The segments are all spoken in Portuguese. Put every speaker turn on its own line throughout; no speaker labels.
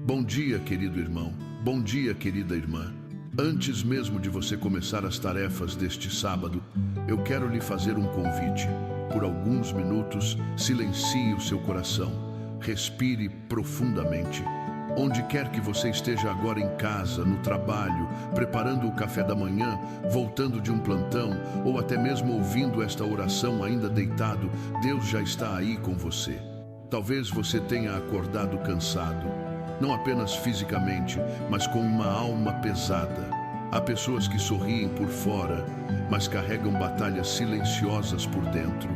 Bom dia, querido irmão. Bom dia, querida irmã. Antes mesmo de você começar as tarefas deste sábado, eu quero lhe fazer um convite. Por alguns minutos, silencie o seu coração. Respire profundamente. Onde quer que você esteja agora, em casa, no trabalho, preparando o café da manhã, voltando de um plantão, ou até mesmo ouvindo esta oração ainda deitado, Deus já está aí com você. Talvez você tenha acordado cansado, não apenas fisicamente, mas com uma alma pesada. Há pessoas que sorriem por fora, mas carregam batalhas silenciosas por dentro.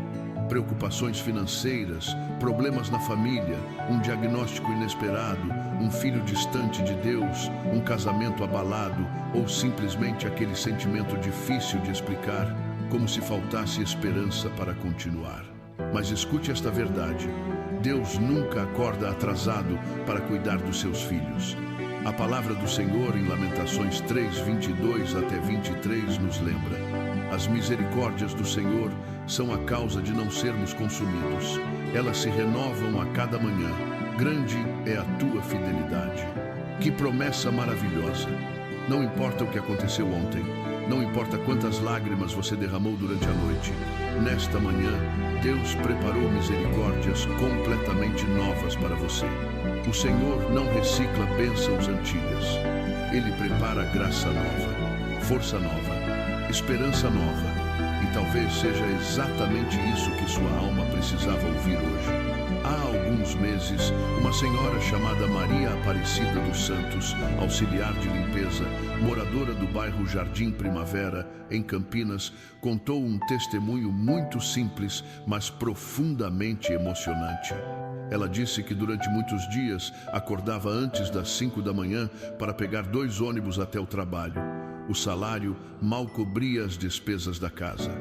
Preocupações financeiras, problemas na família, um diagnóstico inesperado, um filho distante de Deus, um casamento abalado ou simplesmente aquele sentimento difícil de explicar, como se faltasse esperança para continuar. Mas escute esta verdade: Deus nunca acorda atrasado para cuidar dos seus filhos. A palavra do Senhor em Lamentações 3, 22 até 23 nos lembra: as misericórdias do Senhor são a causa de não sermos consumidos. Elas se renovam a cada manhã. Grande é a tua fidelidade. Que promessa maravilhosa! Não importa o que aconteceu ontem, não importa quantas lágrimas você derramou durante a noite, nesta manhã, Deus preparou misericórdias completamente novas para você. O Senhor não recicla bênçãos antigas. Ele prepara graça nova, força nova, esperança nova. E talvez seja exatamente isso que sua alma precisava ouvir hoje. Há alguns meses, uma senhora chamada Maria Aparecida dos Santos, auxiliar de limpeza, moradora do bairro Jardim Primavera, em Campinas, contou um testemunho muito simples, mas profundamente emocionante. Ela disse que durante muitos dias acordava antes das 5 da manhã para pegar 2 ônibus até o trabalho. O salário mal cobria as despesas da casa.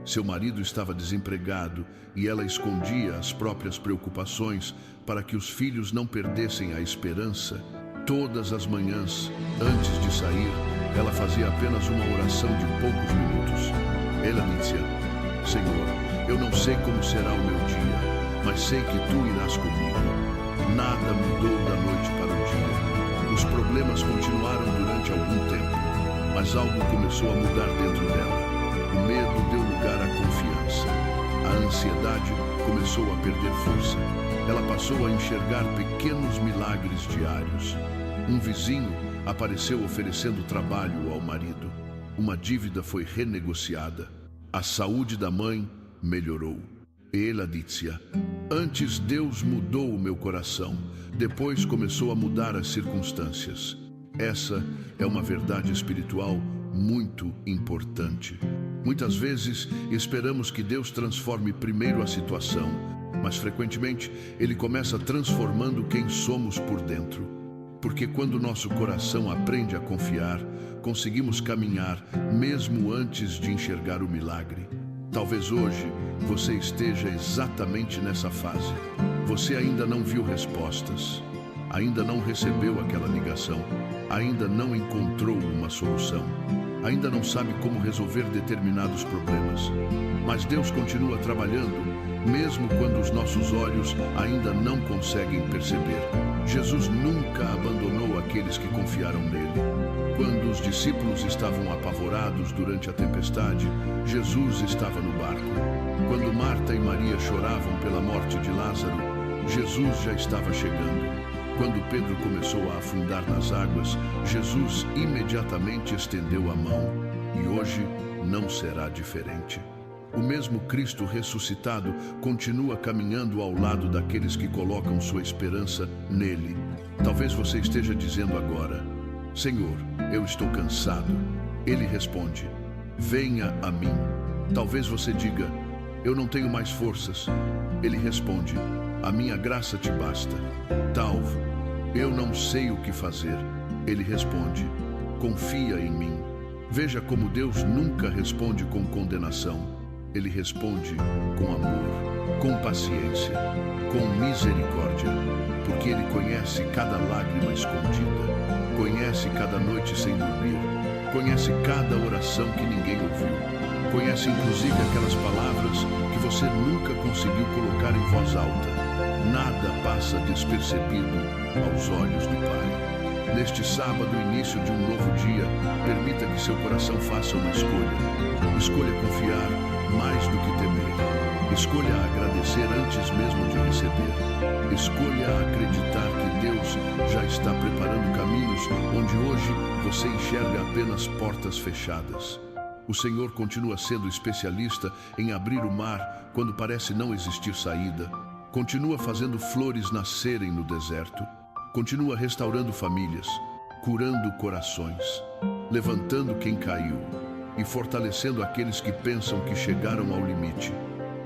Seu marido estava desempregado e ela escondia as próprias preocupações para que os filhos não perdessem a esperança. Todas as manhãs, antes de sair, ela fazia apenas uma oração de poucos minutos. Ela dizia: Senhor, eu não sei como será o meu dia, mas sei que Tu irás comigo. Nada mudou da noite para o dia. Os problemas continuaram durante algum tempo, mas algo começou a mudar dentro dela. O medo deu lugar à confiança. A ansiedade começou a perder força. Ela passou a enxergar pequenos milagres diários. Um vizinho apareceu oferecendo trabalho ao marido. Uma dívida foi renegociada. A saúde da mãe melhorou. Ela dizia: antes Deus mudou o meu coração, depois começou a mudar as circunstâncias. Essa é uma verdade espiritual muito importante. Muitas vezes esperamos que Deus transforme primeiro a situação, mas frequentemente Ele começa transformando quem somos por dentro. Porque quando nosso coração aprende a confiar, conseguimos caminhar mesmo antes de enxergar o milagre. Talvez hoje você esteja exatamente nessa fase. Você ainda não viu respostas, ainda não recebeu aquela ligação, ainda não encontrou uma solução, ainda não sabe como resolver determinados problemas. Mas Deus continua trabalhando, mesmo quando os nossos olhos ainda não conseguem perceber. Jesus nunca abandonou aqueles que confiaram nele. Quando os discípulos estavam apavorados durante a tempestade, Jesus estava no barco. Quando Marta e Maria choravam pela morte de Lázaro, Jesus já estava chegando. Quando Pedro começou a afundar nas águas, Jesus imediatamente estendeu a mão. E hoje não será diferente. O mesmo Cristo ressuscitado continua caminhando ao lado daqueles que colocam sua esperança nele. Talvez você esteja dizendo agora: Senhor, eu estou cansado. Ele responde: venha a mim. Talvez você diga: eu não tenho mais forças. Ele responde: a minha graça te basta. Eu não sei o que fazer. Ele responde: confia em mim. Veja como Deus nunca responde com condenação. Ele responde com amor, com paciência, com misericórdia, porque Ele conhece cada lágrima escondida, conhece cada noite sem dormir, conhece cada oração que ninguém ouviu, conhece inclusive aquelas palavras que você nunca conseguiu colocar em voz alta. Nada passa despercebido aos olhos do Pai. Neste sábado, início de um novo dia, permita que seu coração faça uma escolha. Escolha confiar mais do que temer. Escolha agradecer antes mesmo de receber. Escolha acreditar que Deus já está preparando caminhos onde hoje você enxerga apenas portas fechadas. O Senhor continua sendo especialista em abrir o mar quando parece não existir saída. Continua fazendo flores nascerem no deserto. Continua restaurando famílias, curando corações, levantando quem caiu e fortalecendo aqueles que pensam que chegaram ao limite.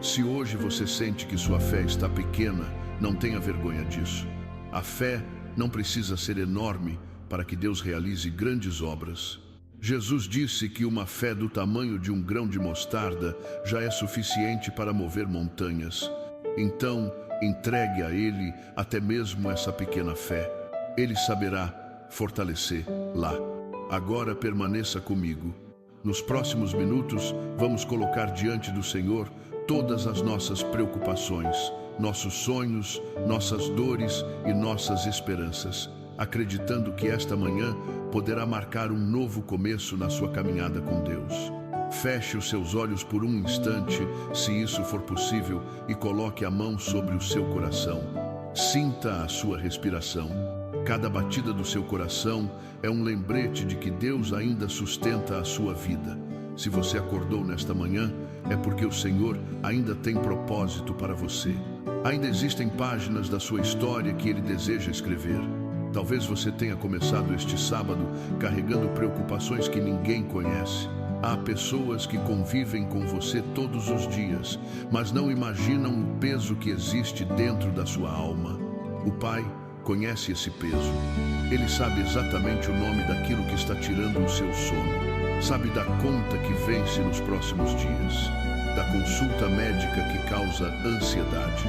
Se hoje você sente que sua fé está pequena, não tenha vergonha disso. A fé não precisa ser enorme para que Deus realize grandes obras. Jesus disse que uma fé do tamanho de um grão de mostarda já é suficiente para mover montanhas. Então, entregue a Ele até mesmo essa pequena fé. Ele saberá fortalecê-la. Agora permaneça comigo. Nos próximos minutos, vamos colocar diante do Senhor todas as nossas preocupações, nossos sonhos, nossas dores e nossas esperanças, acreditando que esta manhã poderá marcar um novo começo na sua caminhada com Deus. Feche os seus olhos por um instante, se isso for possível, e coloque a mão sobre o seu coração. Sinta a sua respiração. Cada batida do seu coração é um lembrete de que Deus ainda sustenta a sua vida. Se você acordou nesta manhã, é porque o Senhor ainda tem propósito para você. Ainda existem páginas da sua história que Ele deseja escrever. Talvez você tenha começado este sábado carregando preocupações que ninguém conhece. Há pessoas que convivem com você todos os dias, mas não imaginam o peso que existe dentro da sua alma. O Pai conhece esse peso. Ele sabe exatamente o nome daquilo que está tirando o seu sono. Sabe da conta que vence nos próximos dias, da consulta médica que causa ansiedade,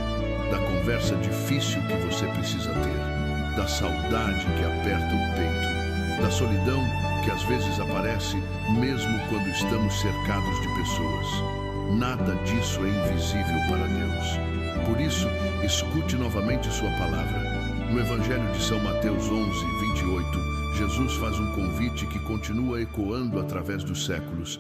da conversa difícil que você precisa ter, da saudade que aperta o peito, da solidão que às vezes aparece mesmo quando estamos cercados de pessoas. Nada disso é invisível para Deus. Por isso, escute novamente sua palavra. No Evangelho de São Mateus 11:28, Jesus faz um convite que continua ecoando através dos séculos.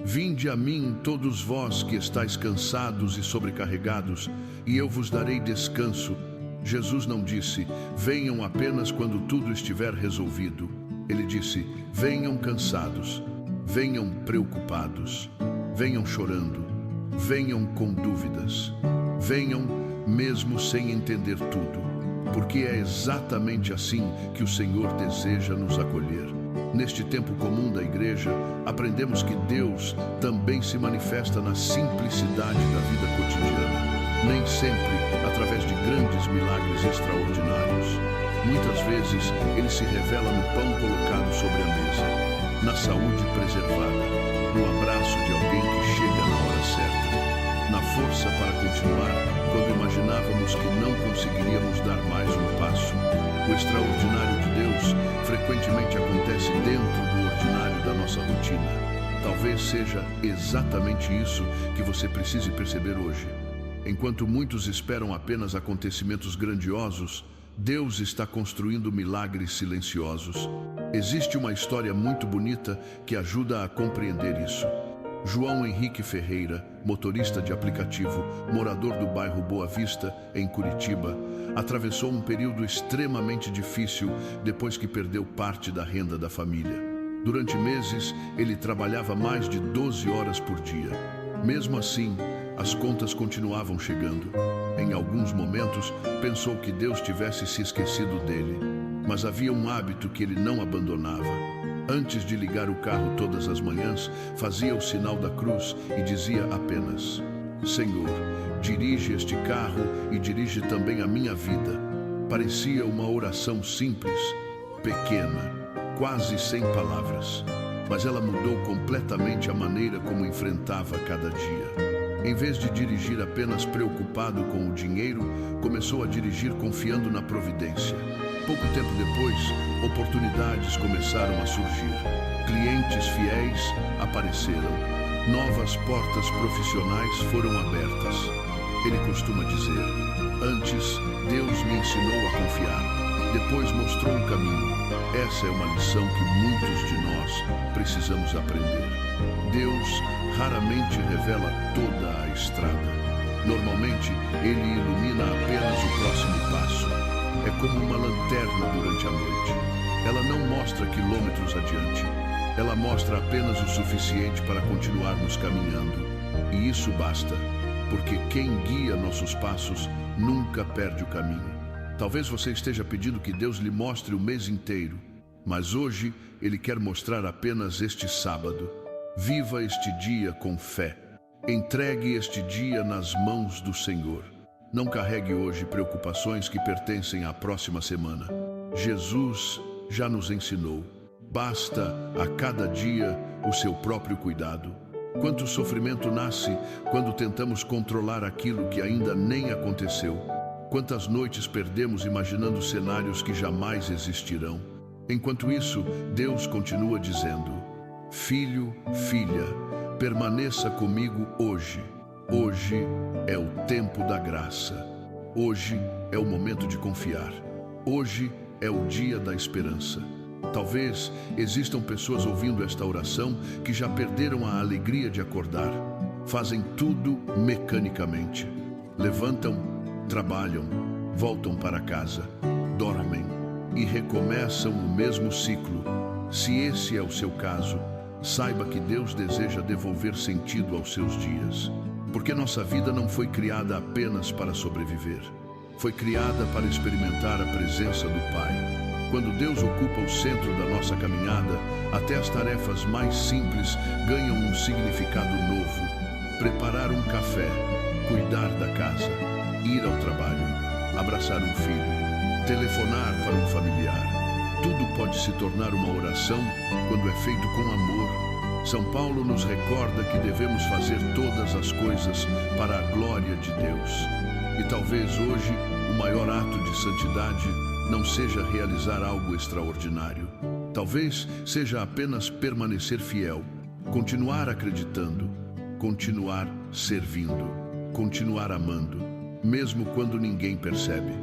Vinde a mim, todos vós que estáis cansados e sobrecarregados, e eu vos darei descanso. Jesus não disse, venham apenas quando tudo estiver resolvido. Ele disse, venham cansados, venham preocupados, venham chorando, venham com dúvidas, venham mesmo sem entender tudo, porque é exatamente assim que o Senhor deseja nos acolher. Neste tempo comum da igreja, aprendemos que Deus também se manifesta na simplicidade da vida cotidiana, nem sempre através de grandes milagres extraordinários. Muitas vezes, Ele se revela no pão colocado sobre a mesa, na saúde preservada, no abraço de alguém que chega na hora certa, na força para continuar quando imaginávamos que não conseguiríamos dar mais um passo. O extraordinário de Deus frequentemente acontece dentro do ordinário da nossa rotina. Talvez seja exatamente isso que você precise perceber hoje. Enquanto muitos esperam apenas acontecimentos grandiosos, Deus está construindo milagres silenciosos. Existe uma história muito bonita que ajuda a compreender isso. João Henrique Ferreira, motorista de aplicativo, morador do bairro Boa Vista, em Curitiba, atravessou um período extremamente difícil depois que perdeu parte da renda da família. Durante meses, ele trabalhava mais de 12 horas por dia. Mesmo assim, as contas continuavam chegando. Em alguns momentos, pensou que Deus tivesse se esquecido dele, mas havia um hábito que ele não abandonava. Antes de ligar o carro todas as manhãs, fazia o sinal da cruz e dizia apenas, Senhor, dirige este carro e dirige também a minha vida. Parecia uma oração simples, pequena, quase sem palavras, mas ela mudou completamente a maneira como enfrentava cada dia. Em vez de dirigir apenas preocupado com o dinheiro, começou a dirigir confiando na providência. Pouco tempo depois, oportunidades começaram a surgir. Clientes fiéis apareceram. Novas portas profissionais foram abertas. Ele costuma dizer, Antes, Deus me ensinou a confiar. Depois mostrou um caminho. Essa é uma lição que muitos de nós precisamos aprender. Deus raramente revela toda a estrada. Normalmente, Ele ilumina apenas o próximo passo. É como uma lanterna durante a noite. Ela não mostra quilômetros adiante. Ela mostra apenas o suficiente para continuarmos caminhando. E isso basta, porque quem guia nossos passos nunca perde o caminho. Talvez você esteja pedindo que Deus lhe mostre o mês inteiro, mas hoje Ele quer mostrar apenas este sábado. Viva este dia com fé. Entregue este dia nas mãos do Senhor. Não carregue hoje preocupações que pertencem à próxima semana. Jesus já nos ensinou. Basta a cada dia o seu próprio cuidado. Quanto sofrimento nasce quando tentamos controlar aquilo que ainda nem aconteceu. Quantas noites perdemos imaginando cenários que jamais existirão. Enquanto isso, Deus continua dizendo: filho, filha, permaneça comigo hoje. Hoje é o tempo da graça. Hoje é o momento de confiar. Hoje é o dia da esperança. Talvez existam pessoas ouvindo esta oração que já perderam a alegria de acordar. Fazem tudo mecanicamente. Levantam, trabalham, voltam para casa, dormem e recomeçam o mesmo ciclo. Se esse é o seu caso, saiba que Deus deseja devolver sentido aos seus dias. Porque nossa vida não foi criada apenas para sobreviver. Foi criada para experimentar a presença do Pai. Quando Deus ocupa o centro da nossa caminhada, até as tarefas mais simples ganham um significado novo. Preparar um café, cuidar da casa, ir ao trabalho, abraçar um filho, telefonar para um familiar. Tudo pode se tornar uma oração quando é feito com amor. São Paulo nos recorda que devemos fazer todas as coisas para a glória de Deus. E talvez hoje o maior ato de santidade não seja realizar algo extraordinário. Talvez seja apenas permanecer fiel, continuar acreditando, continuar servindo, continuar amando, mesmo quando ninguém percebe,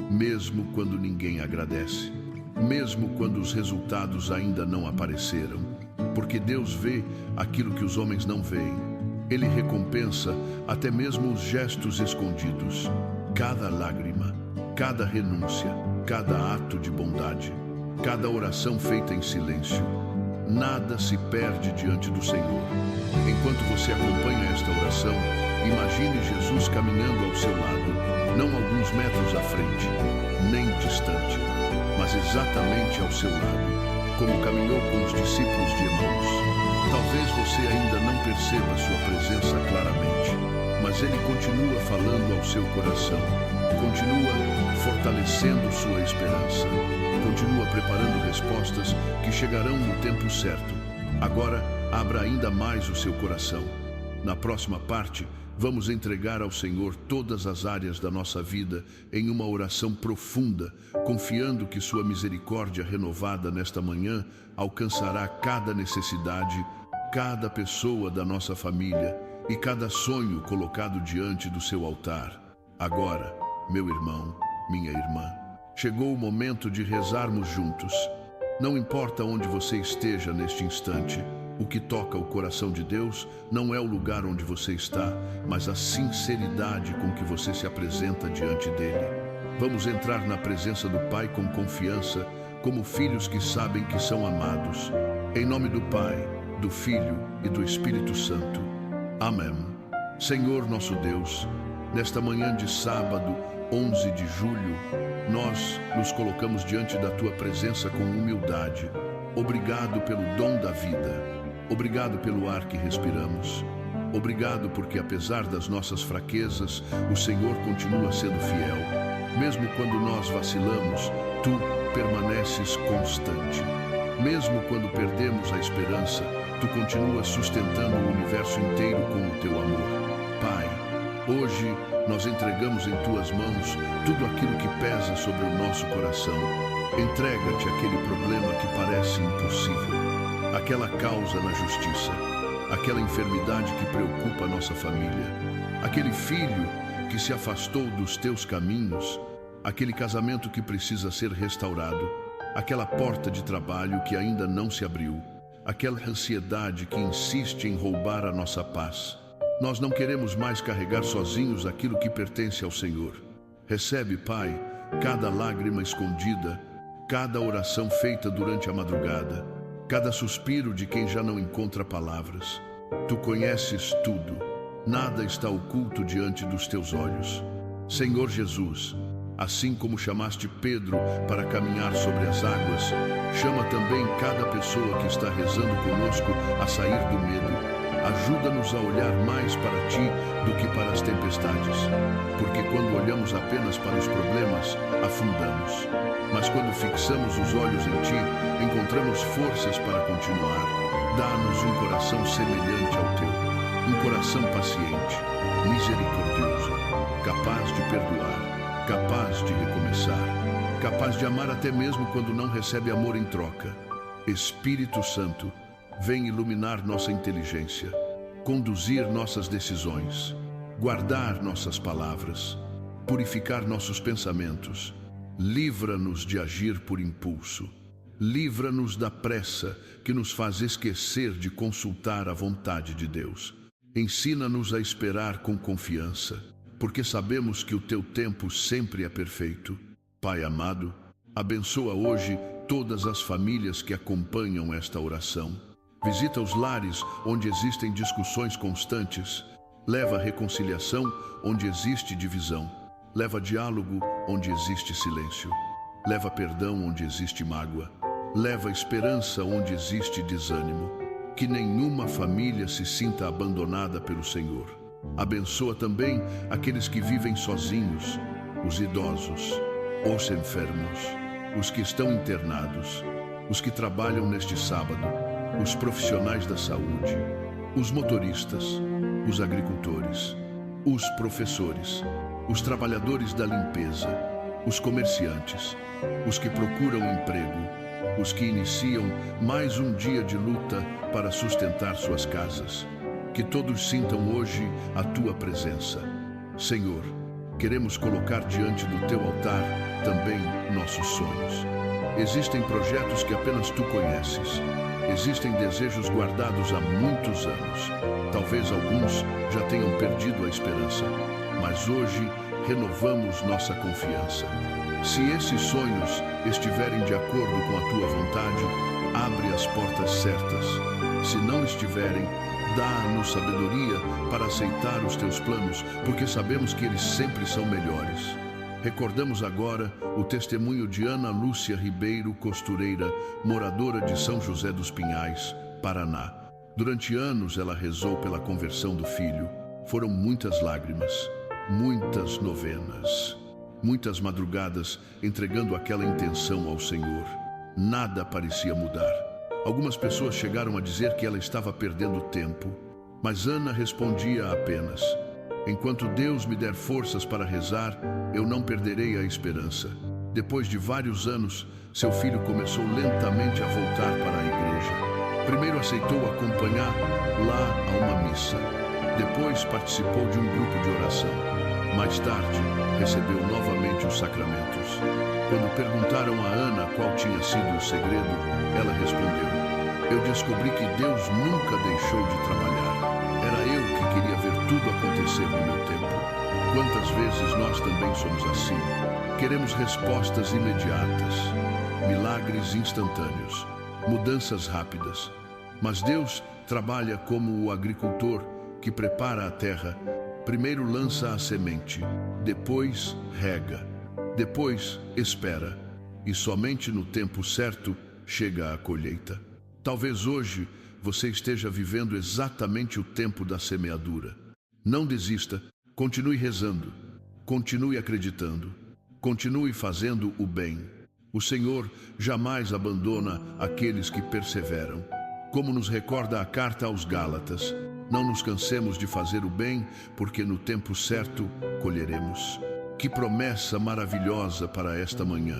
mesmo quando ninguém agradece, mesmo quando os resultados ainda não apareceram. Porque Deus vê aquilo que os homens não veem. Ele recompensa até mesmo os gestos escondidos. Cada lágrima, cada renúncia, cada ato de bondade, cada oração feita em silêncio. Nada se perde diante do Senhor. Enquanto você acompanha esta oração, imagine Jesus caminhando ao seu lado, não alguns metros à frente, nem distante, mas exatamente ao seu lado, como caminhou com os discípulos de Emaús. Talvez você ainda não perceba sua presença claramente, mas Ele continua falando ao seu coração, continua fortalecendo sua esperança, continua preparando respostas que chegarão no tempo certo. Agora, abra ainda mais o seu coração. Na próxima parte, vamos entregar ao Senhor todas as áreas da nossa vida em uma oração profunda, confiando que sua misericórdia renovada nesta manhã alcançará cada necessidade, cada pessoa da nossa família e cada sonho colocado diante do seu altar. Agora, meu irmão, minha irmã, chegou o momento de rezarmos juntos. Não importa onde você esteja neste instante, o que toca o coração de Deus não é o lugar onde você está, mas a sinceridade com que você se apresenta diante dele. Vamos entrar na presença do Pai com confiança, como filhos que sabem que são amados. Em nome do Pai, do Filho e do Espírito Santo. Amém. Senhor nosso Deus, nesta manhã de sábado, 11 de julho, nós nos colocamos diante da Tua presença com humildade. Obrigado pelo dom da vida. Obrigado pelo ar que respiramos. Obrigado porque, apesar das nossas fraquezas, o Senhor continua sendo fiel. Mesmo quando nós vacilamos, Tu permaneces constante. Mesmo quando perdemos a esperança, Tu continuas sustentando o universo inteiro com o Teu amor. Pai, hoje nós entregamos em Tuas mãos tudo aquilo que pesa sobre o nosso coração. Entrega-te aquele problema que parece impossível, aquela causa na justiça, aquela enfermidade que preocupa a nossa família, aquele filho que se afastou dos teus caminhos, aquele casamento que precisa ser restaurado, aquela porta de trabalho que ainda não se abriu, aquela ansiedade que insiste em roubar a nossa paz. Nós não queremos mais carregar sozinhos aquilo que pertence ao Senhor. Recebe, Pai, cada lágrima escondida, cada oração feita durante a madrugada, cada suspiro de quem já não encontra palavras. Tu conheces tudo, nada está oculto diante dos teus olhos. Senhor Jesus, assim como chamaste Pedro para caminhar sobre as águas, chama também cada pessoa que está rezando conosco a sair do medo. Ajuda-nos a olhar mais para Ti do que para as tempestades, porque quando olhamos apenas para os problemas, afundamos. Mas quando fixamos os olhos em Ti, encontramos forças para continuar. Dá-nos um coração semelhante ao Teu, um coração paciente, misericordioso, capaz de perdoar, capaz de recomeçar, capaz de amar até mesmo quando não recebe amor em troca. Espírito Santo, vem iluminar nossa inteligência, conduzir nossas decisões, guardar nossas palavras, purificar nossos pensamentos. Livra-nos de agir por impulso. Livra-nos da pressa que nos faz esquecer de consultar a vontade de Deus. Ensina-nos a esperar com confiança, porque sabemos que o Teu tempo sempre é perfeito. Pai amado, abençoa hoje todas as famílias que acompanham esta oração. Visita os lares onde existem discussões constantes. Leva reconciliação onde existe divisão. Leva diálogo onde existe silêncio. Leva perdão onde existe mágoa. Leva esperança onde existe desânimo. Que nenhuma família se sinta abandonada pelo Senhor. Abençoa também aqueles que vivem sozinhos, os idosos, os enfermos, os que estão internados, os que trabalham neste sábado, os profissionais da saúde, os motoristas, os agricultores, os professores, os trabalhadores da limpeza, os comerciantes, os que procuram emprego, os que iniciam mais um dia de luta para sustentar suas casas. Que todos sintam hoje a Tua presença. Senhor, queremos colocar diante do Teu altar também nossos sonhos. Existem projetos que apenas Tu conheces. Existem desejos guardados há muitos anos. Talvez alguns já tenham perdido a esperança, mas hoje renovamos nossa confiança. Se esses sonhos estiverem de acordo com a Tua vontade, abre as portas certas. Se não estiverem, dá-nos sabedoria para aceitar os Teus planos, porque sabemos que eles sempre são melhores. Recordamos agora o testemunho de Ana Lúcia Ribeiro Costureira, moradora de São José dos Pinhais, Paraná. Durante anos ela rezou pela conversão do filho. Foram muitas lágrimas, muitas novenas, muitas madrugadas entregando aquela intenção ao Senhor. Nada parecia mudar. Algumas pessoas chegaram a dizer que ela estava perdendo tempo, mas Ana respondia apenas: enquanto Deus me der forças para rezar, eu não perderei a esperança. Depois de vários anos, seu filho começou lentamente a voltar para a igreja. Primeiro aceitou acompanhar lá a uma missa. Depois participou de um grupo de oração. Mais tarde, recebeu novamente os sacramentos. Quando perguntaram a Ana qual tinha sido o segredo, ela respondeu: eu descobri que Deus nunca deixou de trabalhar. Era eu que queria ver tudo acontecer no meu tempo. Quantas vezes nós também somos assim? Queremos respostas imediatas, milagres instantâneos, mudanças rápidas. Mas Deus trabalha como o agricultor que prepara a terra. Primeiro lança a semente, depois rega, depois espera, e somente no tempo certo chega a colheita. Talvez hoje você esteja vivendo exatamente o tempo da semeadura. Não desista, continue rezando, continue acreditando, continue fazendo o bem. O Senhor jamais abandona aqueles que perseveram. Como nos recorda a carta aos Gálatas, não nos cansemos de fazer o bem, porque no tempo certo colheremos. Que promessa maravilhosa para esta manhã.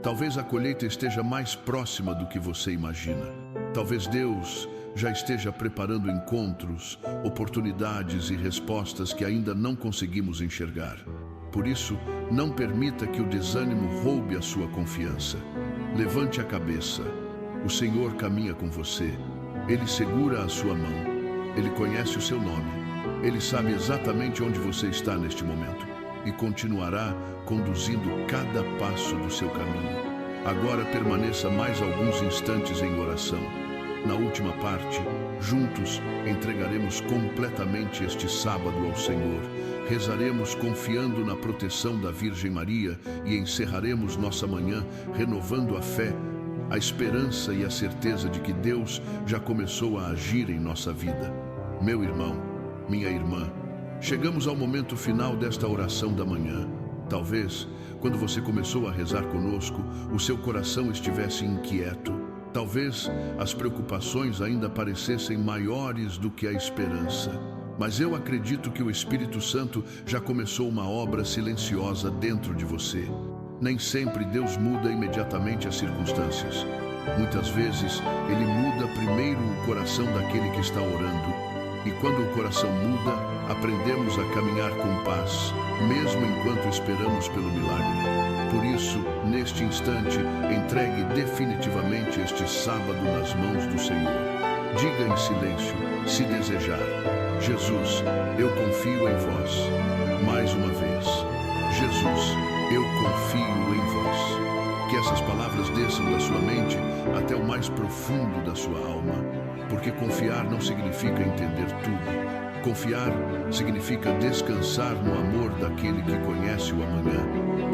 Talvez a colheita esteja mais próxima do que você imagina. Talvez Deus já esteja preparando encontros, oportunidades e respostas que ainda não conseguimos enxergar. Por isso, não permita que o desânimo roube a sua confiança. Levante a cabeça. O Senhor caminha com você. Ele segura a sua mão. Ele conhece o seu nome. Ele sabe exatamente onde você está neste momento e continuará conduzindo cada passo do seu caminho. Agora permaneça mais alguns instantes em oração. Na última parte, juntos entregaremos completamente este sábado ao Senhor. Rezaremos confiando na proteção da Virgem Maria e encerraremos nossa manhã renovando a fé, a esperança e a certeza de que Deus já começou a agir em nossa vida. Meu irmão, minha irmã, chegamos ao momento final desta oração da manhã. Talvez, quando você começou a rezar conosco, o seu coração estivesse inquieto. Talvez as preocupações ainda parecessem maiores do que a esperança. Mas eu acredito que o Espírito Santo já começou uma obra silenciosa dentro de você. Nem sempre Deus muda imediatamente as circunstâncias. Muitas vezes, Ele muda primeiro o coração daquele que está orando. E quando o coração muda, aprendemos a caminhar com paz, mesmo enquanto esperamos pelo milagre. Por isso, neste instante, entregue definitivamente este sábado nas mãos do Senhor. Diga em silêncio, se desejar: Jesus, eu confio em vós. Mais uma vez: Jesus, eu confio em vós. Que essas palavras desçam da sua mente até o mais profundo da sua alma. Porque confiar não significa entender tudo. Confiar significa descansar no amor daquele que conhece o amanhã.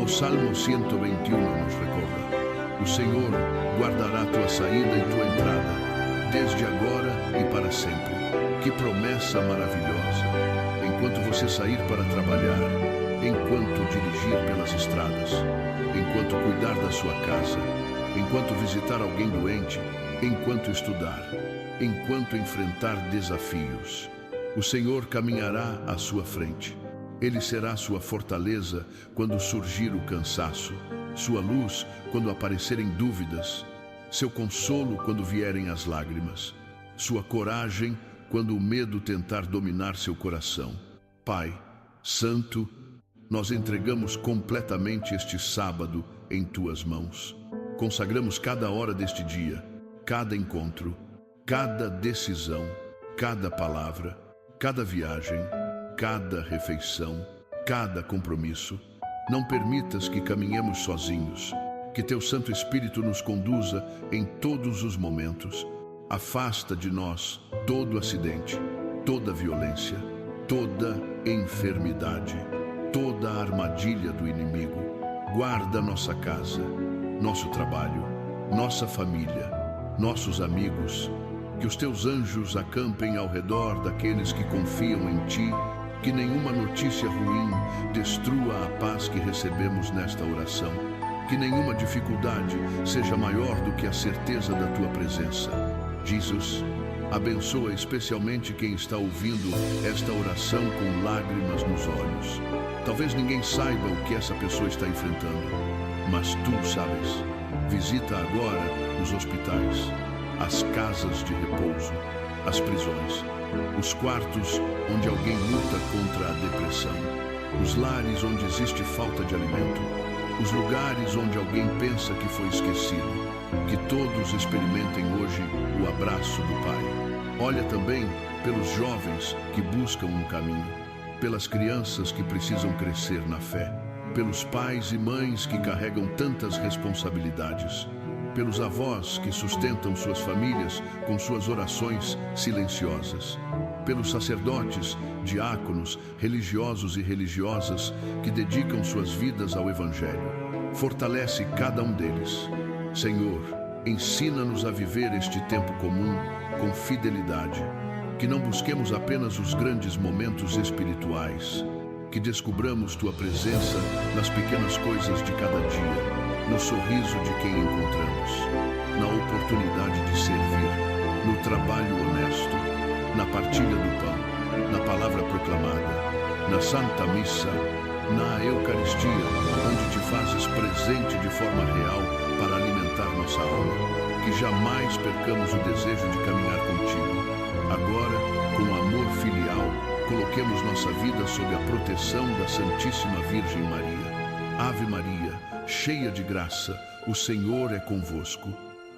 O Salmo 121 nos recorda: o Senhor guardará tua saída e tua entrada, desde agora e para sempre. Que promessa maravilhosa! Enquanto você sair para trabalhar, enquanto dirigir pelas estradas, enquanto cuidar da sua casa, enquanto visitar alguém doente, enquanto estudar, enquanto enfrentar desafios, o Senhor caminhará à sua frente. Ele será sua fortaleza quando surgir o cansaço, sua luz quando aparecerem dúvidas, seu consolo quando vierem as lágrimas, sua coragem quando o medo tentar dominar seu coração. Pai Santo, nós entregamos completamente este sábado em tuas mãos. Consagramos cada hora deste dia, cada encontro, cada decisão, cada palavra, cada viagem, cada refeição, cada compromisso. Não permitas que caminhemos sozinhos. Que teu Santo Espírito nos conduza em todos os momentos. Afasta de nós todo acidente, toda violência, toda enfermidade, toda armadilha do inimigo. Guarda nossa casa, nosso trabalho, nossa família, nossos amigos. Que os teus anjos acampem ao redor daqueles que confiam em ti. Que nenhuma notícia ruim destrua a paz que recebemos nesta oração. Que nenhuma dificuldade seja maior do que a certeza da tua presença. Jesus, abençoa especialmente quem está ouvindo esta oração com lágrimas nos olhos. Talvez ninguém saiba o que essa pessoa está enfrentando, mas tu sabes. Visita agora os hospitais, as casas de repouso, as prisões, os quartos onde alguém luta contra a depressão, os lares onde existe falta de alimento, os lugares onde alguém pensa que foi esquecido. Que todos experimentem hoje o abraço do Pai. Olha também pelos jovens que buscam um caminho, pelas crianças que precisam crescer na fé, pelos pais e mães que carregam tantas responsabilidades, pelos avós que sustentam suas famílias com suas orações silenciosas, pelos sacerdotes, diáconos, religiosos e religiosas que dedicam suas vidas ao Evangelho. Fortalece cada um deles. Senhor, ensina-nos a viver este tempo comum com fidelidade. Que não busquemos apenas os grandes momentos espirituais. Que descubramos tua presença nas pequenas coisas de cada dia, no sorriso de quem encontramos, na oportunidade de servir, no trabalho honesto, na partilha do pão, na palavra proclamada, na Santa Missa, na Eucaristia, onde te fazes presente de forma real para alimentar nossa alma. que jamais percamos o desejo de caminhar contigo. Agora, com amor filial, coloquemos nossa vida sob a proteção da Santíssima Virgem Maria. Ave Maria, cheia de graça, o Senhor é convosco.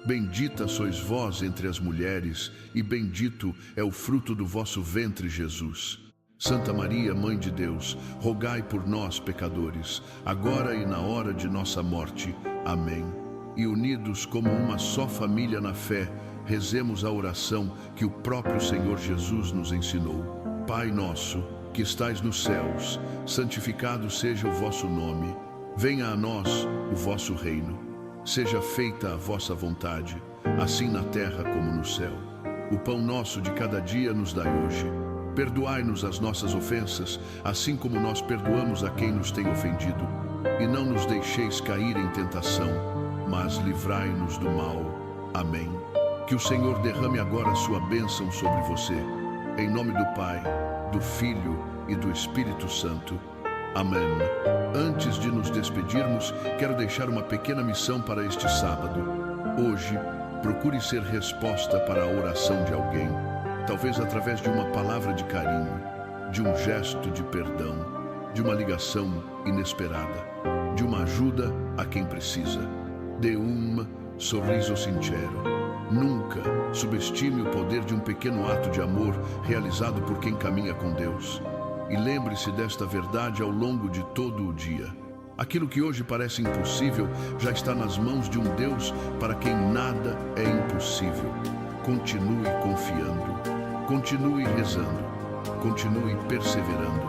Bendita sois vós entre as mulheres, e bendito é o fruto do vosso ventre, Jesus. Santa Maria, Mãe de Deus, rogai por nós, pecadores, agora e na hora de nossa morte. Amém. E unidos como uma só família na fé, rezemos a oração que o próprio Senhor Jesus nos ensinou. Pai nosso, que estais nos céus, santificado seja o vosso nome. Venha a nós o vosso reino. Seja feita a vossa vontade, assim na terra como no céu. O pão nosso de cada dia nos dai hoje. Perdoai-nos as nossas ofensas, assim como nós perdoamos a quem nos tem ofendido. E não nos deixeis cair em tentação, mas livrai-nos do mal. Amém. Que o Senhor derrame agora a sua bênção sobre você. Em nome do Pai, do Filho e do Espírito Santo. Amém. Antes de nos despedirmos, quero deixar uma pequena missão para este sábado. Hoje, procure ser resposta para a oração de alguém, talvez através de uma palavra de carinho, de um gesto de perdão, de uma ligação inesperada, de uma ajuda a quem precisa. Dê um sorriso sincero. Nunca subestime o poder de um pequeno ato de amor realizado por quem caminha com Deus. E lembre-se desta verdade ao longo de todo o dia. Aquilo que hoje parece impossível já está nas mãos de um Deus para quem nada é impossível. Continue confiando, continue rezando, continue perseverando,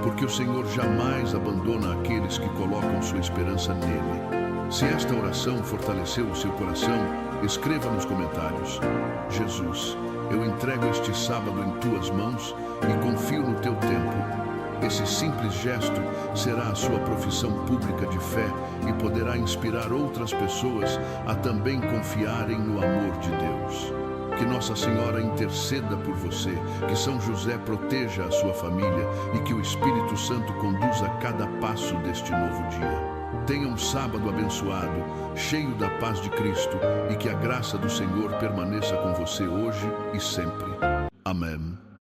porque o Senhor jamais abandona aqueles que colocam sua esperança nele. Se esta oração fortaleceu o seu coração, escreva nos comentários: Jesus, eu entrego este sábado em tuas mãos e confio no teu tempo. Esse simples gesto será a sua profissão pública de fé e poderá inspirar outras pessoas a também confiarem no amor de Deus. Que Nossa Senhora interceda por você, que São José proteja a sua família e que o Espírito Santo conduza cada passo deste novo dia. Tenha um sábado abençoado, cheio da paz de Cristo, e que a graça do Senhor permaneça com você hoje e sempre. Amém.